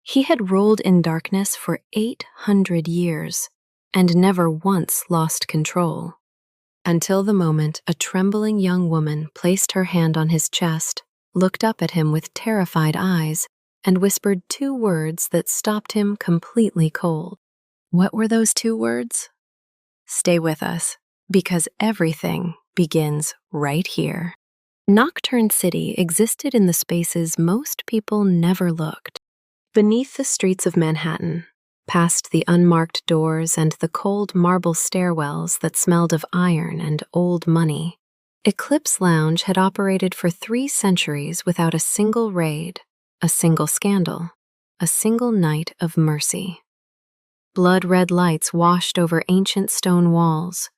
He had ruled in darkness for 800 years and never once lost control, until the moment a trembling young woman placed her hand on his chest, looked up at him with terrified eyes, and whispered 2 words that stopped him completely cold. What were those 2 words? Stay with us, because everything begins right here. Nocturne City existed in the spaces most people never looked. Beneath the streets of Manhattan, past the unmarked doors and the cold marble stairwells that smelled of iron and old money, Eclipse Lounge had operated for 3 centuries without a single raid, a single scandal, a single night of mercy. Blood-red lights washed over ancient stone walls.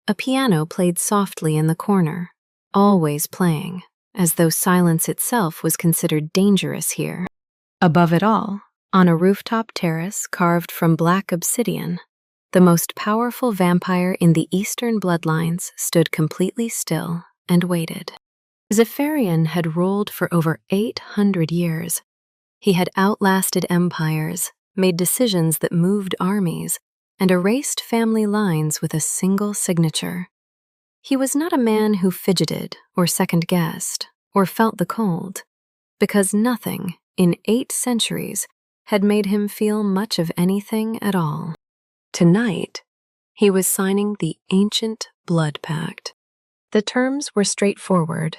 A piano played softly in the corner, always playing, as though silence itself was considered dangerous here. Above it all, on a rooftop terrace carved from black obsidian, the most powerful vampire in the Eastern bloodlines stood completely still and waited. Zephyrian had ruled for over 800 years. He had outlasted empires, made decisions that moved armies, and erased family lines with a single signature. He was not a man who fidgeted or second-guessed or felt the cold, because nothing in 8 centuries had made him feel much of anything at all. Tonight, he was signing the ancient blood pact. The terms were straightforward.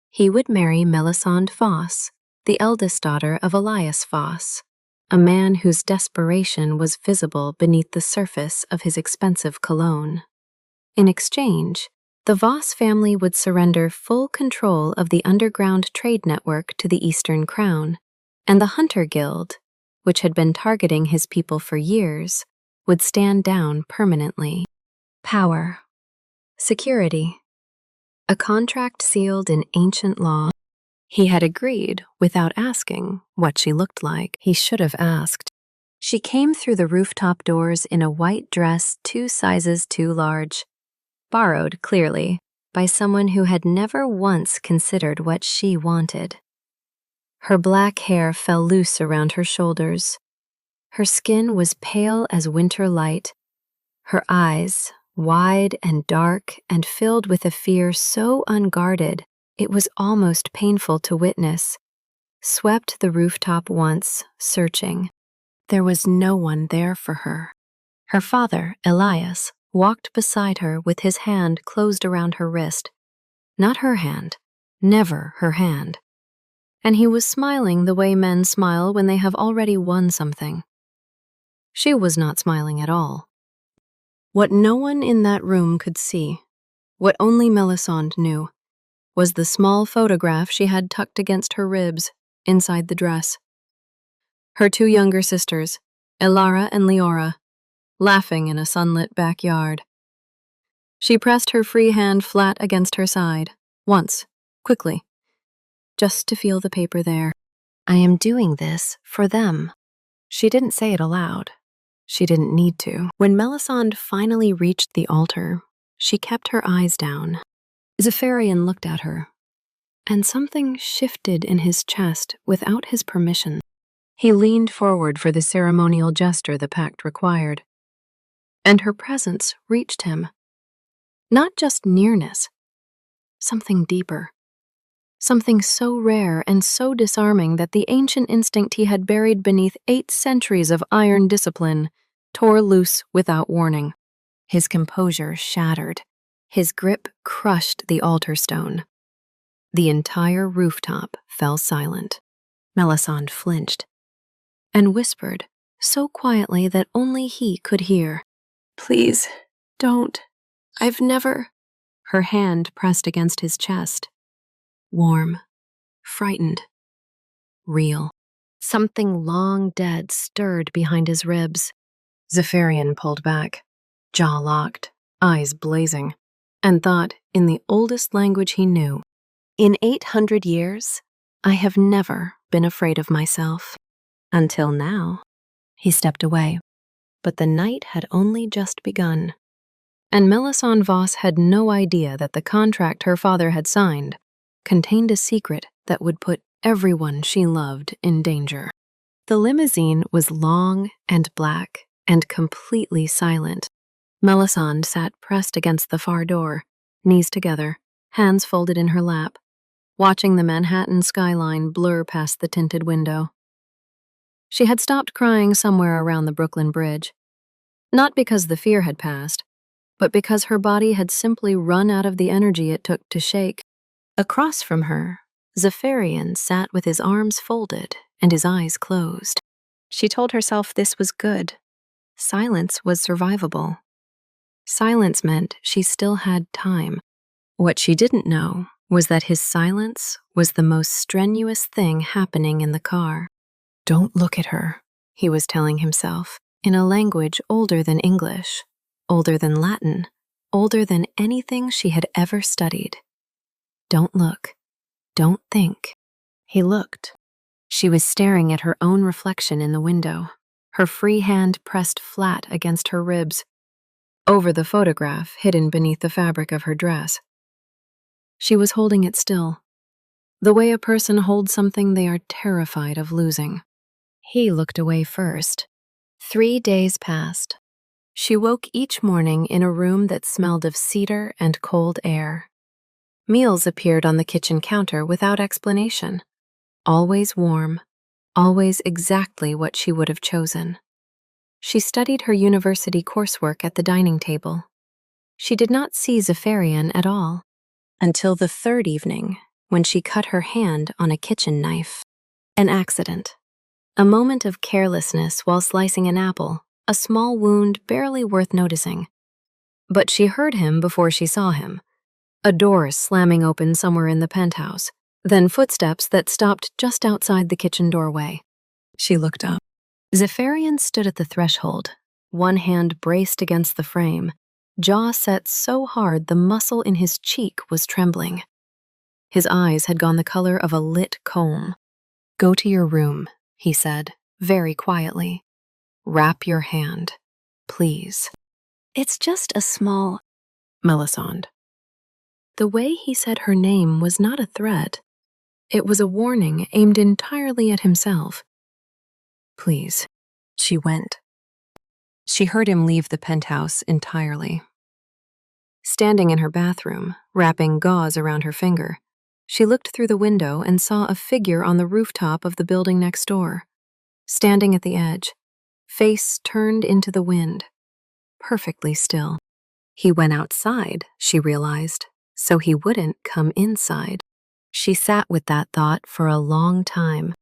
He would marry Melisande Voss, the eldest daughter of Elias Voss, a man whose desperation was visible beneath the surface of his expensive cologne. In exchange, the Voss family would surrender full control of the underground trade network to the Eastern Crown, and the Hunter Guild, which had been targeting his people for years, would stand down permanently. Power. Security. A contract sealed in ancient law. He had agreed without asking what she looked like. He should have asked. She came through the rooftop doors in a white dress 2 sizes too large, borrowed, clearly, by someone who had never once considered what she wanted. Her black hair fell loose around her shoulders. Her skin was pale as winter light. Her eyes, wide and dark and filled with a fear so unguarded it was almost painful to witness, swept the rooftop once, searching. There was no one there for her. Her father, Elias, walked beside her with his hand closed around her wrist. Not her hand, never her hand. And he was smiling the way men smile when they have already won something. She was not smiling at all. What no one in that room could see, what only Melisande knew, was the small photograph she had tucked against her ribs, inside the dress. Her 2 younger sisters, Elara and Leora, laughing in a sunlit backyard. She pressed her free hand flat against her side, once, quickly, just to feel the paper there. I am doing this for them. She didn't say it aloud. She didn't need to. When Melisande finally reached the altar, she kept her eyes down. Zephyrian looked at her, and something shifted in his chest without his permission. He leaned forward for the ceremonial gesture the pact required, and her presence reached him. Not just nearness, something deeper. Something so rare and so disarming that the ancient instinct he had buried beneath 8 centuries of iron discipline tore loose without warning. His composure shattered. His grip crushed the altar stone. The entire rooftop fell silent. Melisande flinched and whispered, so quietly that only he could hear, "Please, don't. I've never—" Her hand pressed against his chest. Warm, frightened, real. Something long dead stirred behind his ribs. Zephyrian pulled back, jaw locked, eyes blazing, and thought in the oldest language he knew, "In 800 years, I have never been afraid of myself. Until now." He stepped away, but the night had only just begun. And Melisande Voss had no idea that the contract her father had signed contained a secret that would put everyone she loved in danger. The limousine was long and black and completely silent. Melisande sat pressed against the far door, knees together, hands folded in her lap, watching the Manhattan skyline blur past the tinted window. She had stopped crying somewhere around the Brooklyn Bridge, not because the fear had passed, but because her body had simply run out of the energy it took to shake. Across from her, Zephyrian sat with his arms folded and his eyes closed. She told herself this was good. Silence was survivable. Silence meant she still had time. What she didn't know was that his silence was the most strenuous thing happening in the car. Don't look at her, he was telling himself, in a language older than English, older than Latin, older than anything she had ever studied. Don't look. Don't think. He looked. She was staring at her own reflection in the window, her free hand pressed flat against her ribs, over the photograph hidden beneath the fabric of her dress. She was holding it still, the way a person holds something they are terrified of losing. He looked away first. 3 days passed. She woke each morning in a room that smelled of cedar and cold air. Meals appeared on the kitchen counter without explanation. Always warm, always exactly what she would have chosen. She studied her university coursework at the dining table. She did not see Zephyrian at all, until the third evening, when she cut her hand on a kitchen knife. An accident. A moment of carelessness while slicing an apple, a small wound barely worth noticing. But she heard him before she saw him. A door slamming open somewhere in the penthouse, then footsteps that stopped just outside the kitchen doorway. She looked up. Zephyrian stood at the threshold, one hand braced against the frame, jaw set so hard the muscle in his cheek was trembling. His eyes had gone the color of a lit comb. Go to your room, he said, very quietly. Wrap your hand, please. It's just a small... Melisande. The way he said her name was not a threat. It was a warning aimed entirely at himself. Please. She went. She heard him leave the penthouse entirely. Standing in her bathroom, wrapping gauze around her finger, she looked through the window and saw a figure on the rooftop of the building next door, standing at the edge, face turned into the wind, perfectly still. He went outside, she realized, so he wouldn't come inside. She sat with that thought for a long time.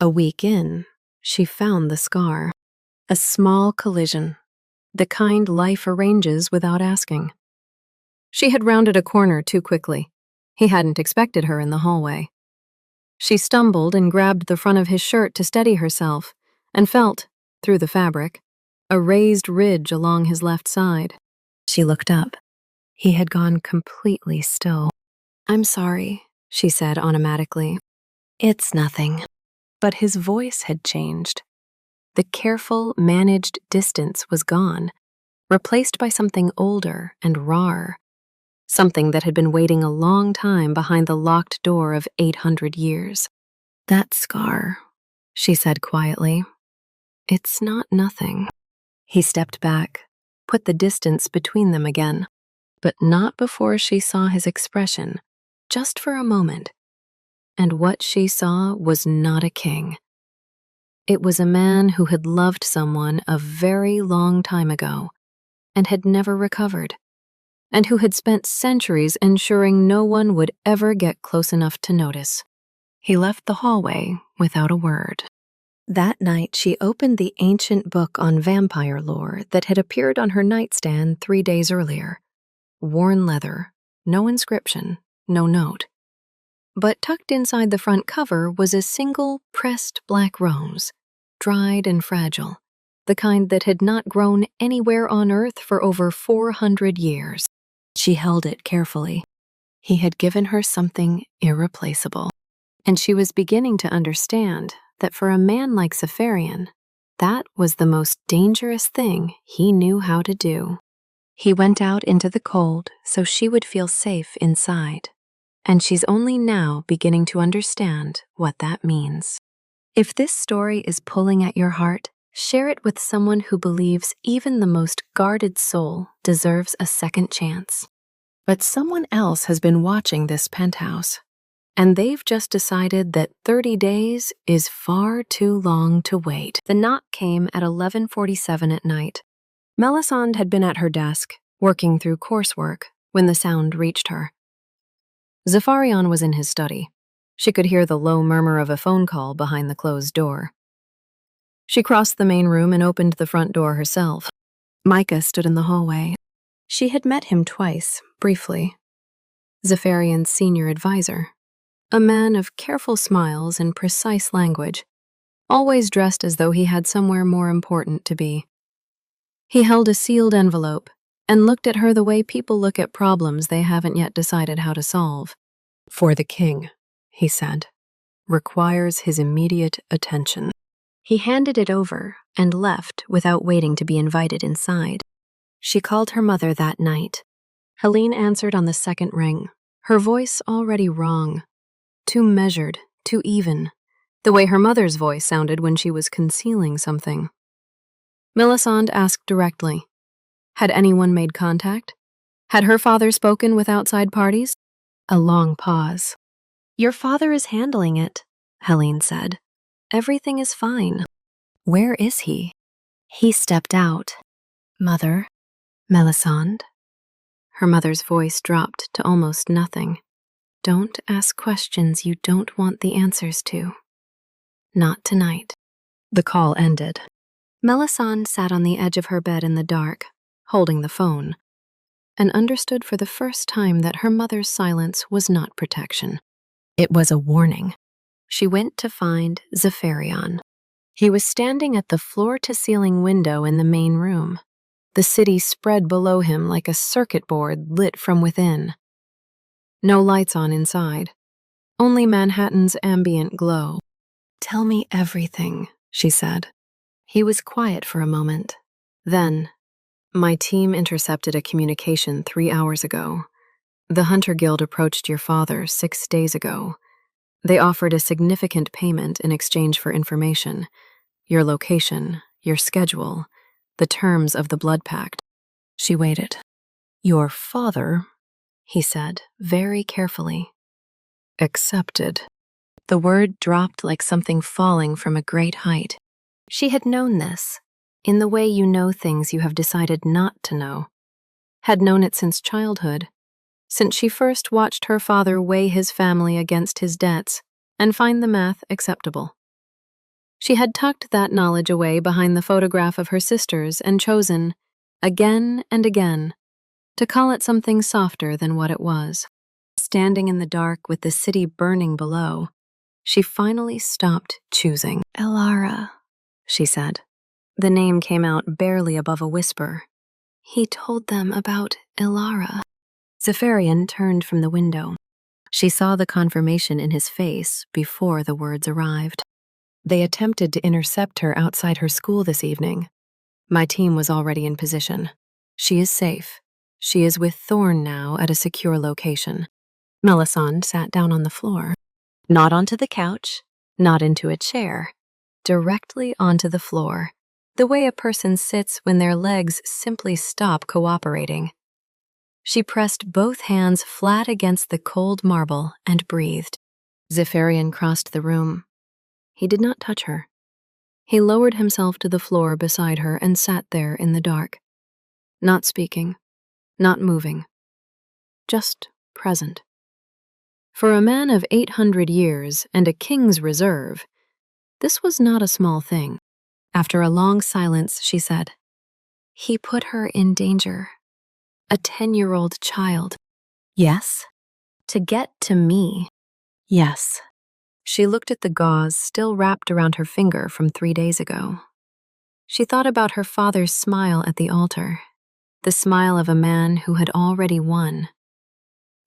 A week in, she found the scar. A small collision, the kind life arranges without asking. She had rounded a corner too quickly. He hadn't expected her in the hallway. She stumbled and grabbed the front of his shirt to steady herself, and felt, through the fabric, a raised ridge along his left side. She looked up. He had gone completely still. I'm sorry, she said automatically. It's nothing. But his voice had changed. The careful, managed distance was gone, replaced by something older and rawer, something that had been waiting a long time behind the locked door of 800 years. That scar, she said quietly. It's not nothing. He stepped back, put the distance between them again, but not before she saw his expression, just for a moment. And what she saw was not a king. It was a man who had loved someone a very long time ago and had never recovered, and who had spent centuries ensuring no one would ever get close enough to notice. He left the hallway without a word. That night, she opened the ancient book on vampire lore that had appeared on her nightstand 3 days earlier. Worn leather, no inscription, no note. But tucked inside the front cover was a single pressed black rose, dried and fragile, the kind that had not grown anywhere on Earth for over 400 years. She held it carefully. He had given her something irreplaceable, and she was beginning to understand that for a man like Zephyrian, that was the most dangerous thing he knew how to do. He went out into the cold so she would feel safe inside. And she's only now beginning to understand what that means. If this story is pulling at your heart, share it with someone who believes even the most guarded soul deserves a second chance. But someone else has been watching this penthouse, and they've just decided that 30 days is far too long to wait. The knock came at 11:47 at night. Melisande had been at her desk, working through coursework, when the sound reached her. Zafarian was in his study. She could hear the low murmur of a phone call behind the closed door. She crossed the main room and opened the front door herself. Micah stood in the hallway. She had met him twice, briefly. Zafarian's senior advisor, a man of careful smiles and precise language, always dressed as though he had somewhere more important to be. He held a sealed envelope and looked at her the way people look at problems they haven't yet decided how to solve. "For the king," he said, "requires his immediate attention." He handed it over and left without waiting to be invited inside. She called her mother that night. Helene answered on the second ring, her voice already wrong. Too measured, too even, the way her mother's voice sounded when she was concealing something. Melisande asked directly, had anyone made contact? Had her father spoken with outside parties? A long pause. "Your father is handling it," Helene said. "Everything is fine." "Where is he?" "He stepped out." "Mother?" "Melisande?" Her mother's voice dropped to almost nothing. "Don't ask questions you don't want the answers to. Not tonight." The call ended. Melisande sat on the edge of her bed in the dark, holding the phone, and understood for the first time that her mother's silence was not protection. It was a warning. She went to find Zafarian. He was standing at the floor-to-ceiling window in the main room. The city spread below him like a circuit board lit from within. No lights on inside, only Manhattan's ambient glow. "Tell me everything," she said. He was quiet for a moment. Then, "My team intercepted a communication 3 hours ago. The Hunter Guild approached your father 6 days ago. They offered a significant payment in exchange for information, your location, your schedule, the terms of the blood pact." She waited. "Your father," he said, very carefully, "accepted." The word dropped like something falling from a great height. She had known this, in the way you know things you have decided not to know. Had known it since childhood, since she first watched her father weigh his family against his debts and find the math acceptable. She had tucked that knowledge away behind the photograph of her sisters and chosen, again and again, to call it something softer than what it was. Standing in the dark with the city burning below, she finally stopped choosing. "Elara," she said. The name came out barely above a whisper. "He told them about Elara." Zafarian turned from the window. She saw the confirmation in his face before the words arrived. "They attempted to intercept her outside her school this evening. My team was already in position. She is safe. She is with Thorne now at a secure location." Melisande sat down on the floor. Not onto the couch, not into a chair, directly onto the floor, the way a person sits when their legs simply stop cooperating. She pressed both hands flat against the cold marble and breathed. Zafarian crossed the room. He did not touch her. He lowered himself to the floor beside her and sat there in the dark, not speaking, not moving, just present. For a man of 800 years and a king's reserve, this was not a small thing. After a long silence, she said, "He put her in danger. A 10-year-old child." "Yes." "To get to me." "Yes." She looked at the gauze still wrapped around her finger from 3 days ago. She thought about her father's smile at the altar, the smile of a man who had already won.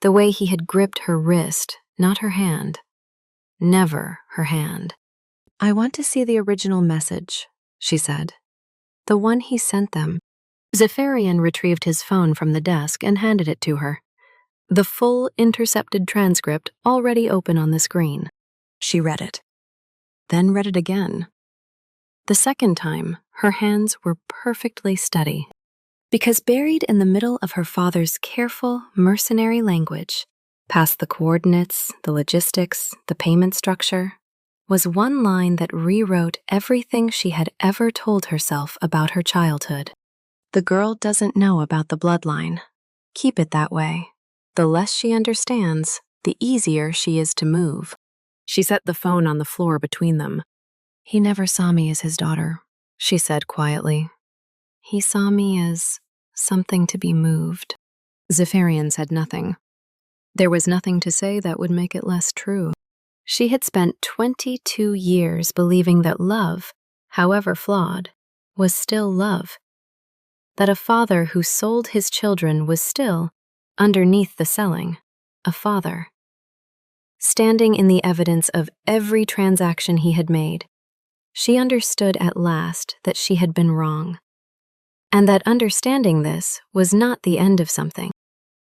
The way he had gripped her wrist, not her hand. Never her hand. "I want to see the original message," she said. "The one he sent them." Zafarian retrieved his phone from the desk and handed it to her. The full intercepted transcript already open on the screen. She read it. then read it again. The second time, her hands were perfectly steady, because buried in the middle of her father's careful, mercenary language, past the coordinates, the logistics, the payment structure, was one line that rewrote everything she had ever told herself about her childhood. The girl doesn't know about the bloodline. Keep it that way. The less she understands, the easier she is to move. She set the phone on the floor between them. "He never saw me as his daughter," she said quietly. "He saw me as something to be moved." Zephyrian said nothing. There was nothing to say that would make it less true. She had spent 22 years believing that love, however flawed, was still love. That a father who sold his children was still, underneath the selling, a father. Standing in the evidence of every transaction he had made, she understood at last that she had been wrong. And that understanding this was not the end of something.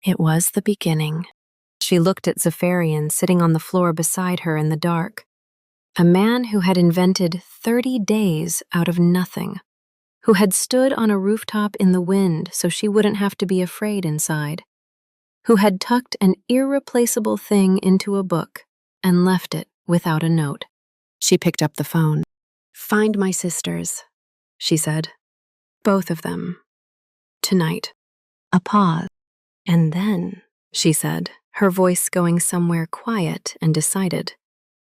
It was the beginning. She looked at Zephyrian sitting on the floor beside her in the dark, a man who had invented 30 days out of nothing, who had stood on a rooftop in the wind so she wouldn't have to be afraid inside, who had tucked an irreplaceable thing into a book and left it without a note. She picked up the phone. "Find my sisters," she said. "Both of them. Tonight." A pause. "And then," she said, her voice going somewhere quiet and decided,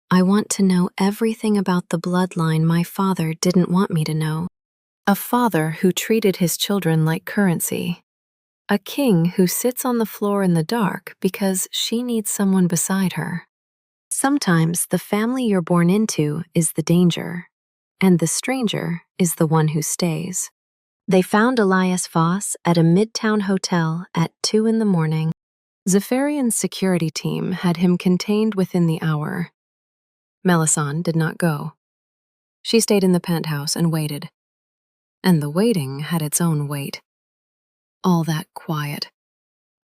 "I want to know everything about the bloodline my father didn't want me to know. A father who treated his children like currency. A king who sits on the floor in the dark because she needs someone beside her. Sometimes the family you're born into is the danger, and the stranger is the one who stays." They found Elias Voss at a midtown hotel at 2 in the morning. Zephyrian's security team had him contained within the hour. Melisande did not go. She stayed in the penthouse and waited. And the waiting had its own weight. All that quiet.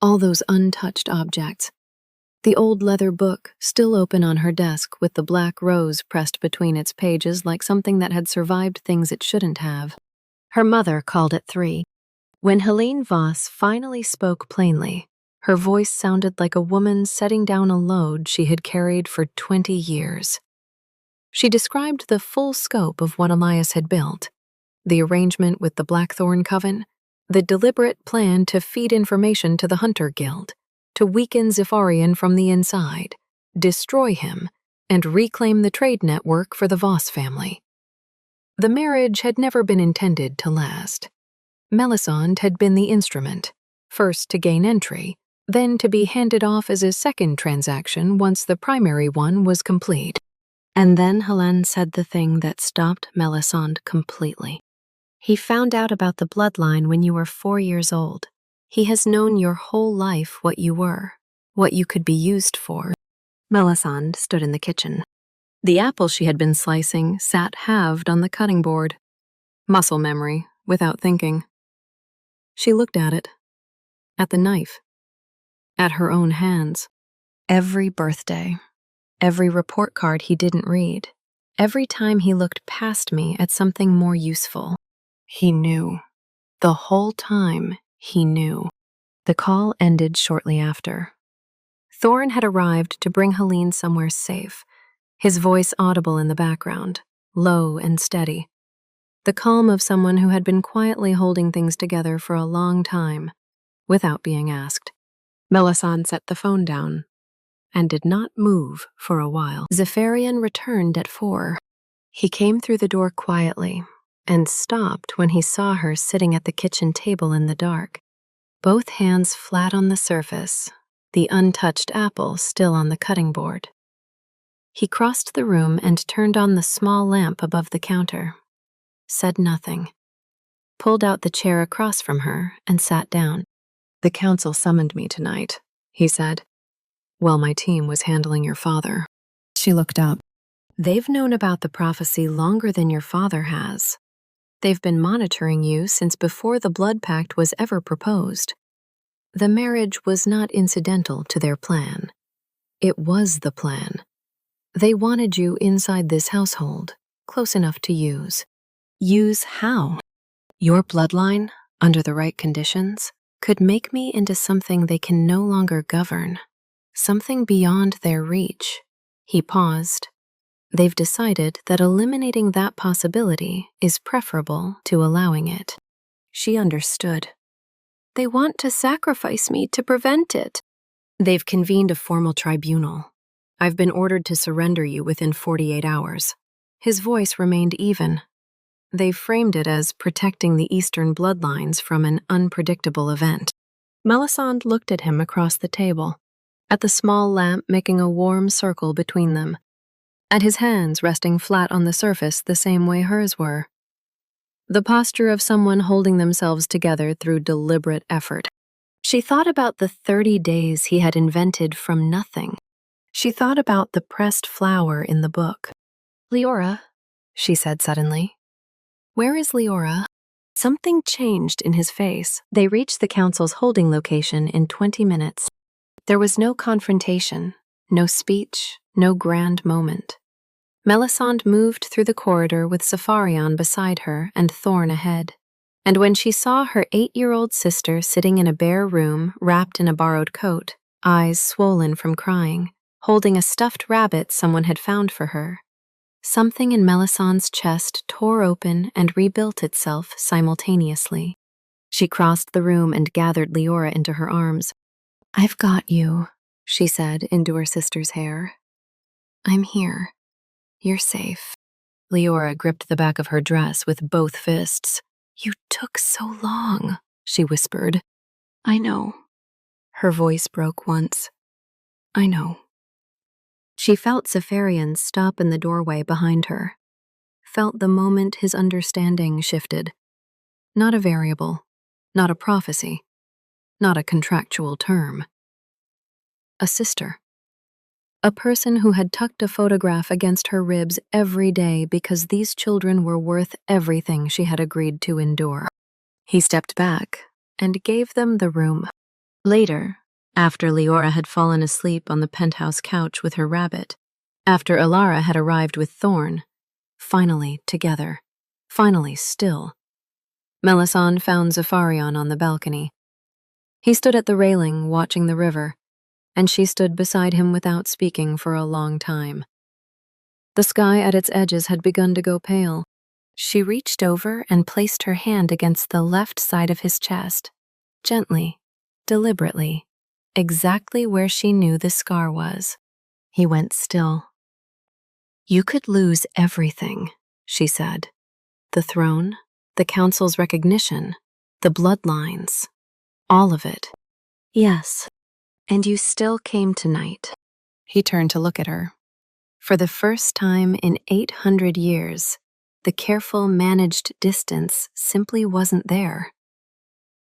All those untouched objects. The old leather book still open on her desk with the black rose pressed between its pages like something that had survived things it shouldn't have. Her mother called at 3. When Helene Voss finally spoke plainly, her voice sounded like a woman setting down a load she had carried for 20 years. She described the full scope of what Elias had built, the arrangement with the Blackthorn Coven, the deliberate plan to feed information to the Hunter Guild, to weaken Zephyrian from the inside, destroy him, and reclaim the trade network for the Voss family. The marriage had never been intended to last. Melisande had been the instrument, first to gain entry, then to be handed off as a second transaction once the primary one was complete. And then Helene said the thing that stopped Melisande completely. "He found out about the bloodline when you were 4 years old. He has known your whole life what you were, what you could be used for." Melisande stood in the kitchen. The apple she had been slicing sat halved on the cutting board. Muscle memory, without thinking. She looked at it, at the knife, at her own hands. Every birthday, every report card he didn't read, every time he looked past me at something more useful. He knew. The whole time, he knew. The call ended shortly after. Thorne had arrived to bring Helene somewhere safe, his voice audible in the background, low and steady. The calm of someone who had been quietly holding things together for a long time, without being asked. Melisande set the phone down and did not move for a while. Zephyrian returned at 4. He came through the door quietly and stopped when he saw her sitting at the kitchen table in the dark, both hands flat on the surface, the untouched apple still on the cutting board. He crossed the room and turned on the small lamp above the counter, said nothing, pulled out the chair across from her, and sat down. "The council summoned me tonight," he said, "while my team was handling your father." She looked up. "They've known about the prophecy longer than your father has. They've been monitoring you since before the blood pact was ever proposed. The marriage was not incidental to their plan. It was the plan. They wanted you inside this household, close enough to use. Use how? Your bloodline, under the right conditions, could make me into something they can no longer govern, something beyond their reach. He paused. They've decided that eliminating that possibility is preferable to allowing it. She understood. They want to sacrifice me to prevent it. They've convened a formal tribunal. I've been ordered to surrender you within 48 hours. His voice remained even. They framed it as protecting the Eastern bloodlines from an unpredictable event. Melisande looked at him across the table, at the small lamp making a warm circle between them, at his hands resting flat on the surface the same way hers were. The posture of someone holding themselves together through deliberate effort. She thought about the 30 days he had invented from nothing. She thought about the pressed flower in the book. "Leora," she said suddenly. "Where is Leora?" Something changed in his face. They reached the council's holding location in 20 minutes. There was no confrontation, no speech, no grand moment. Melisande moved through the corridor with Safarian beside her and Thorn ahead. And when she saw her 8-year-old sister sitting in a bare room wrapped in a borrowed coat, eyes swollen from crying, holding a stuffed rabbit someone had found for her, something in Melisandre's chest tore open and rebuilt itself simultaneously. She crossed the room and gathered Leora into her arms. "I've got you," she said into her sister's hair. "I'm here. You're safe." Leora gripped the back of her dress with both fists. "You took so long," she whispered. "I know." Her voice broke once. "I know." She felt Safarian stop in the doorway behind her. Felt the moment his understanding shifted. Not a variable, not a prophecy, not a contractual term. A sister. A person who had tucked a photograph against her ribs every day because these children were worth everything she had agreed to endure. He stepped back and gave them the room. Later, after Leora had fallen asleep on the penthouse couch with her rabbit, after Alara had arrived with Thorn, finally together, finally still, Melisande found Zafarian on the balcony. He stood at the railing watching the river, and she stood beside him without speaking for a long time. The sky at its edges had begun to go pale. She reached over and placed her hand against the left side of his chest, gently, deliberately, exactly where she knew the scar was. He went still. "You could lose everything," she said. "The throne, the council's recognition, the bloodlines, all of it." "Yes. And you still came tonight." He turned to look at her. For the first time in 800 years, the careful, managed distance simply wasn't there.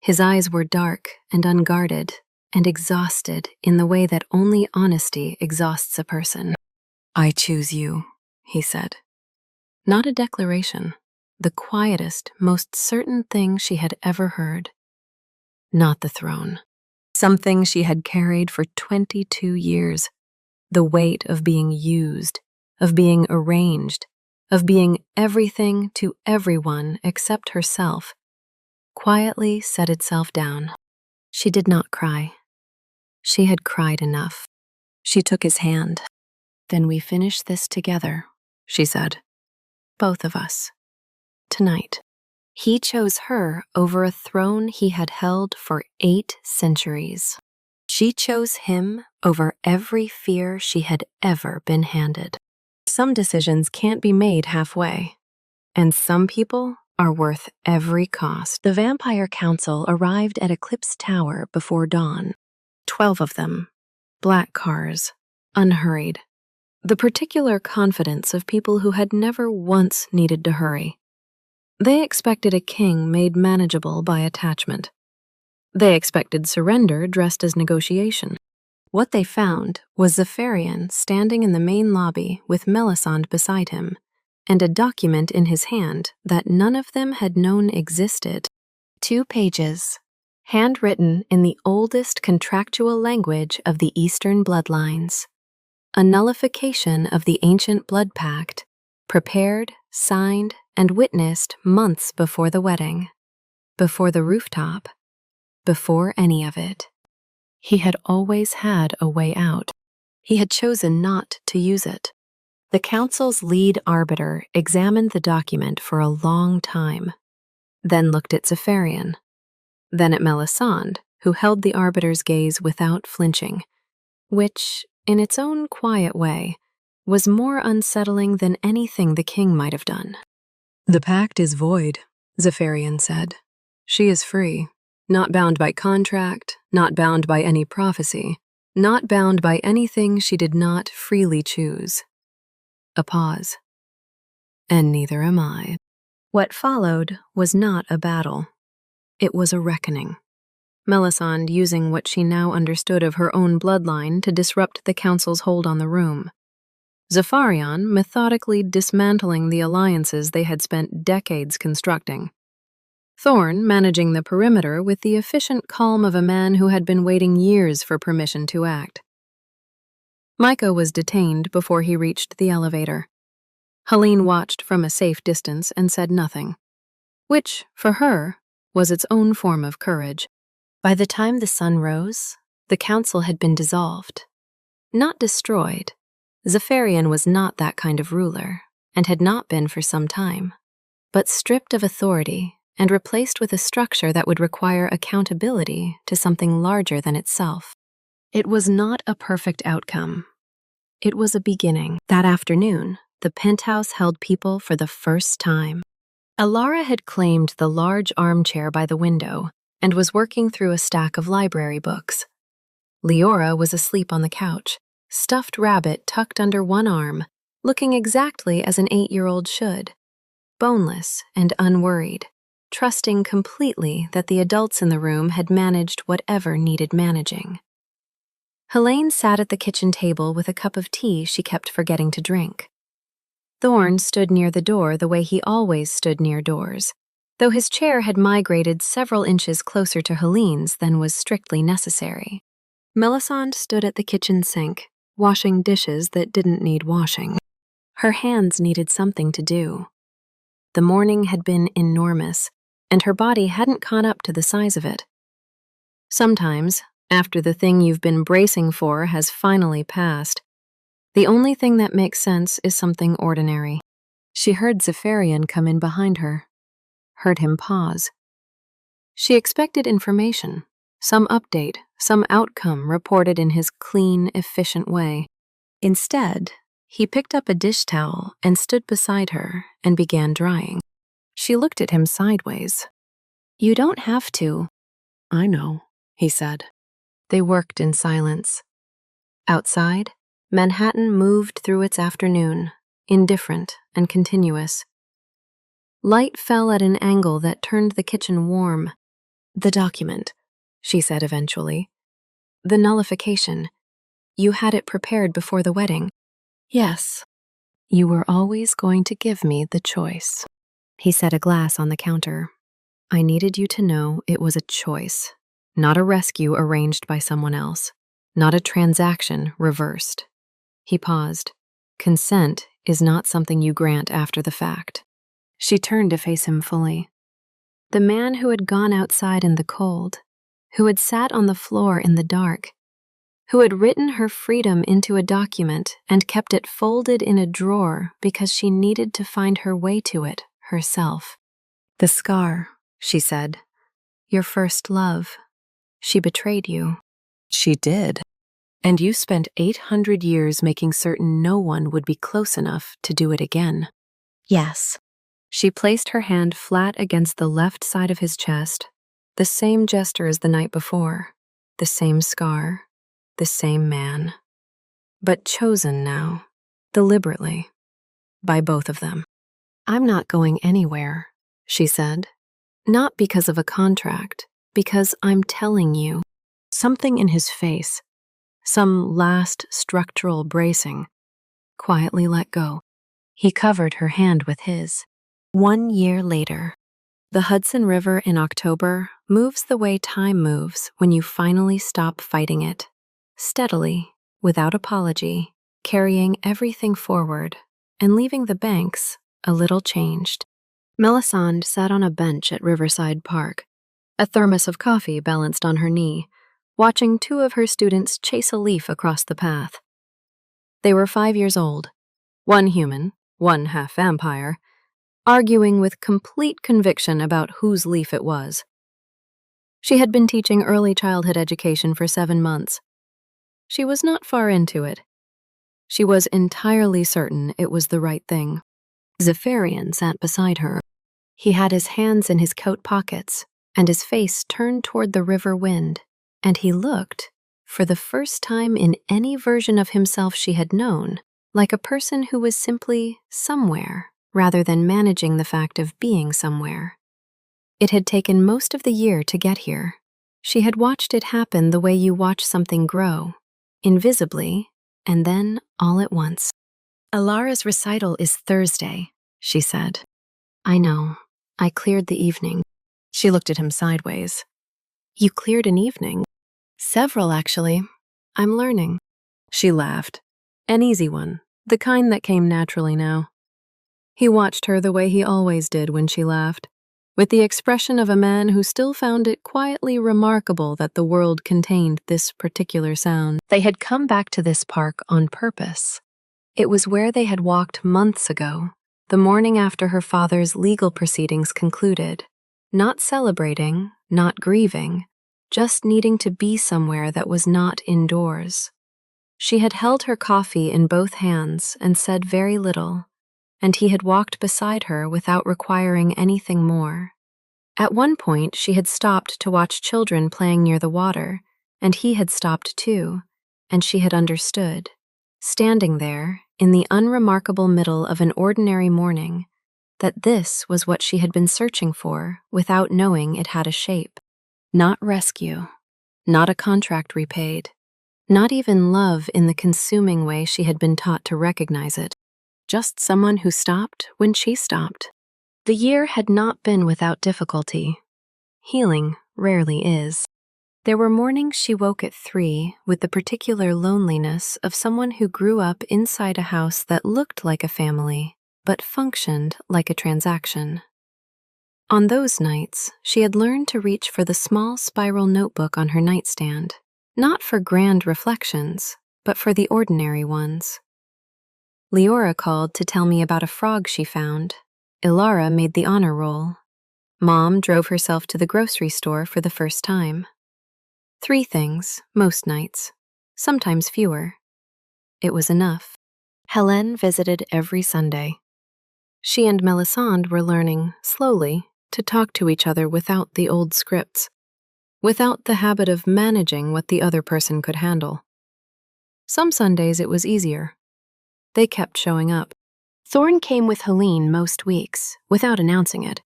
His eyes were dark and unguarded and exhausted in the way that only honesty exhausts a person. "I choose you," he said. Not a declaration, the quietest, most certain thing she had ever heard. Not the throne. Something she had carried for 22 years. The weight of being used, of being arranged, of being everything to everyone except herself, quietly set itself down. She did not cry. She had cried enough. She took his hand. "Then we finish this together," she said. "Both of us. Tonight." He chose her over a throne he had held for 8 centuries. She chose him over every fear she had ever been handed. Some decisions can't be made halfway, and some people are worth every cost. The Vampire Council arrived at Eclipse Tower before dawn. 12 of them, black cars, unhurried. The particular confidence of people who had never once needed to hurry. They expected a king made manageable by attachment. They expected surrender dressed as negotiation. What they found was Zafarian standing in the main lobby with Melisande beside him, and a document in his hand that none of them had known existed. 2 pages, handwritten in the oldest contractual language of the Eastern bloodlines. a nullification of the ancient blood pact, prepared, signed, and witnessed months before the wedding, before the rooftop, before any of it. He had always had a way out. He had chosen not to use it. The council's lead arbiter examined the document for a long time, then looked at Zephyrian, then at Melisande, who held the arbiter's gaze without flinching, which, in its own quiet way, was more unsettling than anything the king might have done. "The pact is void," Zephyrian said. "She is free, not bound by contract, not bound by any prophecy, not bound by anything she did not freely choose." A pause. "And neither am I." What followed was not a battle. It was a reckoning. Melisande using what she now understood of her own bloodline to disrupt the council's hold on the room. Zephyrian methodically dismantling the alliances they had spent decades constructing. Thorn managing the perimeter with the efficient calm of a man who had been waiting years for permission to act. Micah was detained before he reached the elevator. Helene watched from a safe distance and said nothing, which, for her, was its own form of courage. By the time the sun rose, the council had been dissolved. Not destroyed. Zephyrian was not that kind of ruler, and had not been for some time, but stripped of authority and replaced with a structure that would require accountability to something larger than itself. It was not a perfect outcome. It was a beginning. That afternoon, the penthouse held people for the first time. Alara had claimed the large armchair by the window and was working through a stack of library books. Leora was asleep on the couch, stuffed rabbit tucked under one arm, looking exactly as an 8-year-old should, boneless and unworried, trusting completely that the adults in the room had managed whatever needed managing. Helene sat at the kitchen table with a cup of tea she kept forgetting to drink. Thorn stood near the door the way he always stood near doors, though his chair had migrated several inches closer to Helene's than was strictly necessary. Melisande stood at the kitchen sink, washing dishes that didn't need washing. Her hands needed something to do. The morning had been enormous, and her body hadn't caught up to the size of it. Sometimes, after the thing you've been bracing for has finally passed, the only thing that makes sense is something ordinary. She heard Zephyrian come in behind her, heard him pause. She expected information, some update, some outcome reported in his clean, efficient way. Instead, he picked up a dish towel and stood beside her and began drying. She looked at him sideways. "You don't have to." "I know," he said. They worked in silence. Outside, Manhattan moved through its afternoon, indifferent and continuous. Light fell at an angle that turned the kitchen warm. "The document," she said eventually. "The nullification. You had it prepared before the wedding." "Yes." "You were always going to give me the choice." He set a glass on the counter. "I needed you to know it was a choice, not a rescue arranged by someone else, not a transaction reversed." He paused. "Consent is not something you grant after the fact." She turned to face him fully. The man who had gone outside in the cold, who had sat on the floor in the dark, who had written her freedom into a document and kept it folded in a drawer because she needed to find her way to it herself. "The scar," she said. "Your first love. She betrayed you." "She did. And you spent 800 years making certain no one would be close enough to do it again." "Yes." She placed her hand flat against the left side of his chest, the same gesture as the night before, the same scar, the same man. But chosen now, deliberately, by both of them. "I'm not going anywhere," she said. "Not because of a contract, because I'm telling you." Something in his face, some last structural bracing, quietly let go. He covered her hand with his. 1 year later, the Hudson River in October moves the way time moves when you finally stop fighting it, steadily, without apology, carrying everything forward and leaving the banks a little changed. Melisande sat on a bench at Riverside Park, a thermos of coffee balanced on her knee, watching two of her students chase a leaf across the path. They were 5 years old, one human, one half vampire, arguing with complete conviction about whose leaf it was. She had been teaching early childhood education for 7 months. She was not far into it. She was entirely certain it was the right thing. Zephyrian sat beside her. He had his hands in his coat pockets and his face turned toward the river wind, and he looked, for the first time in any version of himself she had known, like a person who was simply somewhere rather than managing the fact of being somewhere. It had taken most of the year to get here. She had watched it happen the way you watch something grow, invisibly, and then all at once. "Alara's recital is Thursday," she said. "I know. I cleared the evening." She looked at him sideways. "You cleared an evening?" "Several, actually. I'm learning." She laughed. An easy one, the kind that came naturally now. He watched her the way he always did when she laughed, with the expression of a man who still found it quietly remarkable that the world contained this particular sound. They had come back to this park on purpose. It was where they had walked months ago, the morning after her father's legal proceedings concluded, not celebrating, not grieving, just needing to be somewhere that was not indoors. She had held her coffee in both hands and said very little, and he had walked beside her without requiring anything more. At one point, she had stopped to watch children playing near the water, and he had stopped too, and she had understood, standing there in the unremarkable middle of an ordinary morning, that this was what she had been searching for without knowing it had a shape. Not rescue, not a contract repaid, not even love in the consuming way she had been taught to recognize it. Just someone who stopped when she stopped. The year had not been without difficulty. Healing rarely is. There were mornings she woke at 3 with the particular loneliness of someone who grew up inside a house that looked like a family, but functioned like a transaction. On those nights, she had learned to reach for the small spiral notebook on her nightstand, not for grand reflections, but for the ordinary ones. Leora called to tell me about a frog she found. Ilara made the honor roll. Mom drove herself to the grocery store for the first time. 3 things, most nights, sometimes fewer. It was enough. Helene visited every Sunday. She and Melisande were learning, slowly, to talk to each other without the old scripts, without the habit of managing what the other person could handle. Some Sundays it was easier. They kept showing up. Thorne came with Helene most weeks, without announcing it.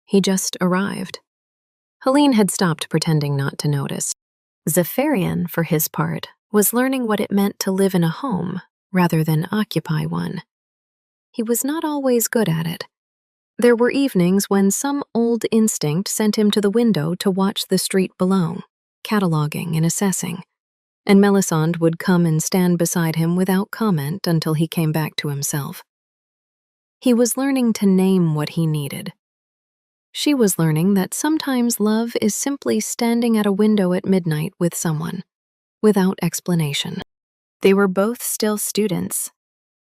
He just arrived. Helene had stopped pretending not to notice. Zephyrian, for his part, was learning what it meant to live in a home rather than occupy one. He was not always good at it. There were evenings when some old instinct sent him to the window to watch the street below, cataloging and assessing, and Melisande would come and stand beside him without comment until he came back to himself. He was learning to name what he needed. She was learning that sometimes love is simply standing at a window at midnight with someone, without explanation. They were both still students.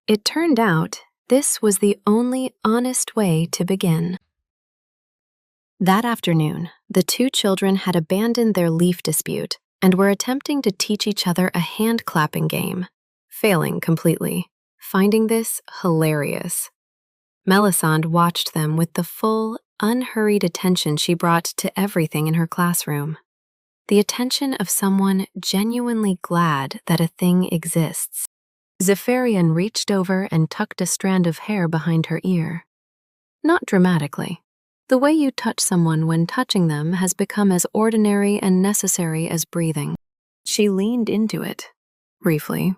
It turned out this was the only honest way to begin. That afternoon, the 2 children had abandoned their leaf dispute and were attempting to teach each other a hand-clapping game, failing completely, finding this hilarious. Melisande watched them with the full, unhurried attention she brought to everything in her classroom. The attention of someone genuinely glad that a thing exists. Zephyrian reached over and tucked a strand of hair behind her ear. Not dramatically. The way you touch someone when touching them has become as ordinary and necessary as breathing. She leaned into it, briefly.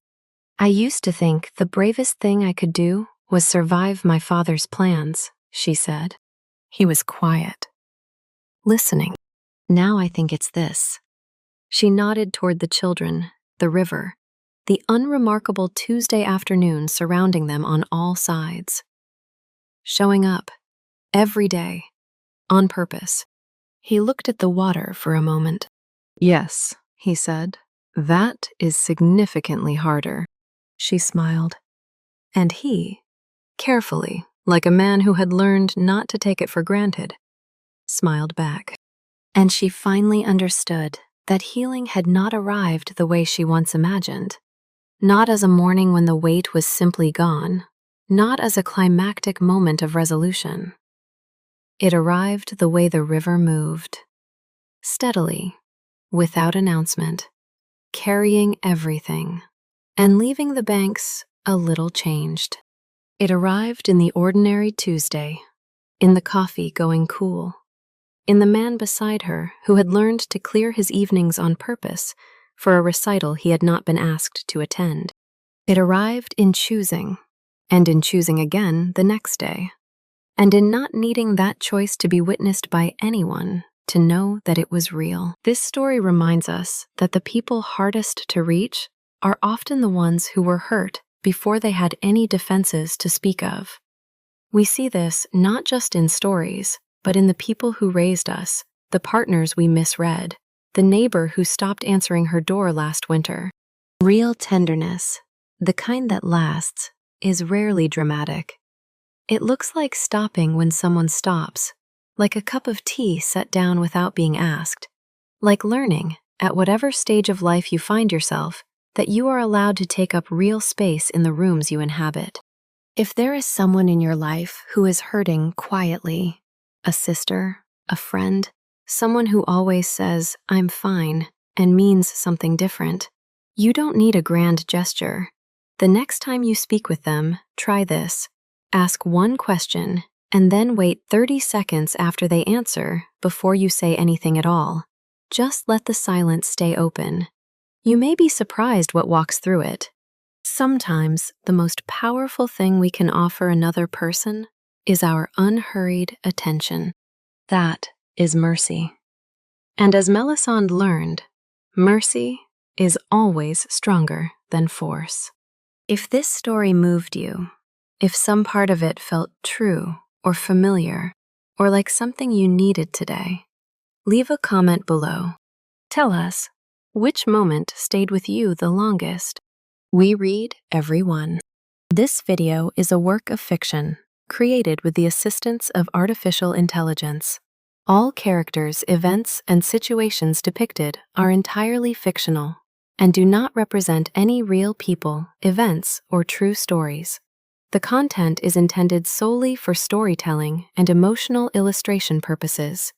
"I used to think the bravest thing I could do was survive my father's plans," she said. He was quiet, listening. "Now I think it's this." She nodded toward the children, the river. the unremarkable Tuesday afternoon surrounding them on all sides. Showing up, every day, on purpose. He looked at the water for a moment. "Yes," he said, "that is significantly harder." She smiled. And he, carefully, like a man who had learned not to take it for granted, smiled back. And she finally understood that healing had not arrived the way she once imagined. Not as a morning when the weight was simply gone, not as a climactic moment of resolution. It arrived the way the river moved, steadily, without announcement, carrying everything, and leaving the banks a little changed. It arrived in the ordinary Tuesday, in the coffee going cool, in the man beside her who had learned to clear his evenings on purpose for a recital he had not been asked to attend. It arrived in choosing, and in choosing again the next day, and in not needing that choice to be witnessed by anyone to know that it was real. This story reminds us that the people hardest to reach are often the ones who were hurt before they had any defenses to speak of. We see this not just in stories, but in the people who raised us, the partners we misread, the neighbor who stopped answering her door last winter. Real tenderness, the kind that lasts, is rarely dramatic. It looks like stopping when someone stops, like a cup of tea set down without being asked, like learning, at whatever stage of life you find yourself, that you are allowed to take up real space in the rooms you inhabit. If there is someone in your life who is hurting quietly, a sister, a friend, someone who always says, "I'm fine," and means something different, you don't need a grand gesture. The next time you speak with them, try this. Ask one question, and then wait 30 seconds after they answer before you say anything at all. Just let the silence stay open. You may be surprised what walks through it. Sometimes the most powerful thing we can offer another person is our unhurried attention. That is mercy. And as Melisande learned, mercy is always stronger than force. If this story moved you, if some part of it felt true or familiar, or like something you needed today, leave a comment below. Tell us, which moment stayed with you the longest? We read every one. This video is a work of fiction, created with the assistance of artificial intelligence. All characters, events, and situations depicted are entirely fictional and do not represent any real people, events, or true stories. The content is intended solely for storytelling and emotional illustration purposes.